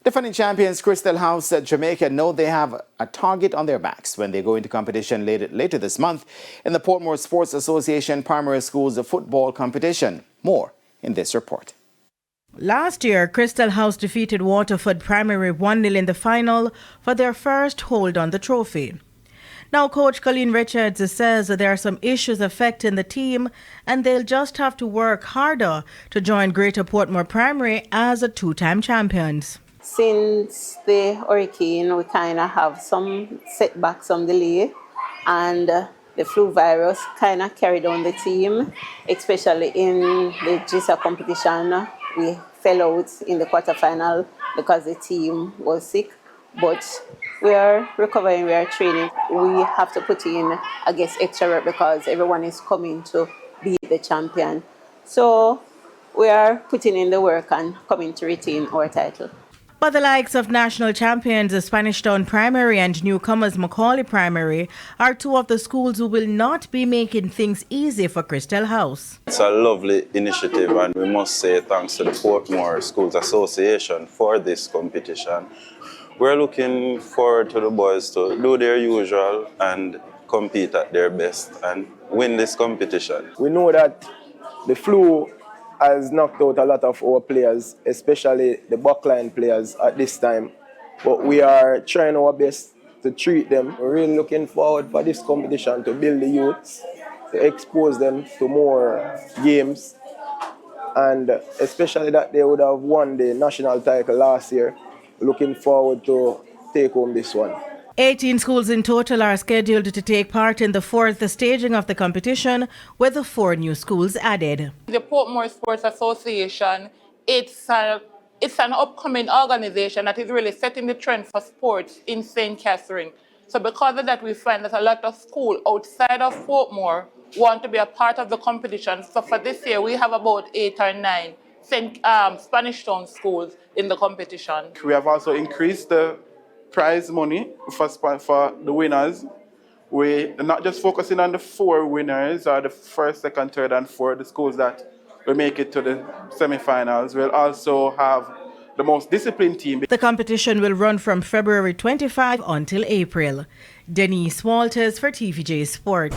Defending champions Christel House at Jamaica know they have a target on their backs when they go into competition later this month in the Portmore Sports Association Primary Schools Football Competition. More in this report. Last year, Christel House defeated Waterford Primary 1-0 in the final for their first hold on the trophy. Now, Coach Colleen Richards says that there are some issues affecting the team and they'll just have to work harder to join Greater Portmore Primary as a two-time champions. Since the hurricane, we kind of have some setbacks, some delay, and the flu virus kind of carried on the team, especially in the GISA competition. We fell out in the quarterfinal because the team was sick, but we are recovering, we are training. We have to put in, I guess, extra work because everyone is coming to be the champion. So we are putting in the work and coming to retain our title. But the likes of national champions Spanish Town Primary and newcomers Macaulay Primary are two of the schools who will not be making things easy for Christel House. It's a lovely initiative and we must say thanks to the Portmore Schools Association for this competition. We're looking forward to the boys to do their usual and compete at their best and win this competition. We know that the flu has knocked out a lot of our players, especially the backline players at this time. But we are trying our best to treat them. We're really looking forward for this competition to build the youths, to expose them to more games, and especially that they would have won the national title last year. Looking forward to take home this one. 18 schools in total are scheduled to take part in the fourth staging of the competition, with the 4 new schools added. The Portmore Sports Association, it's an upcoming organization that is really setting the trend for sports in St. Catherine. So because of that, we find that a lot of schools outside of Portmore want to be a part of the competition. So for this year, we have about 8 or 9 Spanish Town schools in the competition. We have also increased the prize money for the winners. We're not just focusing on the 4 winners, or the first, second, third, and fourth, the schools that will make it to the semi-finals. We'll also have the most disciplined team. The competition will run from February 25 until April. Denise Walters for TVJ Sport.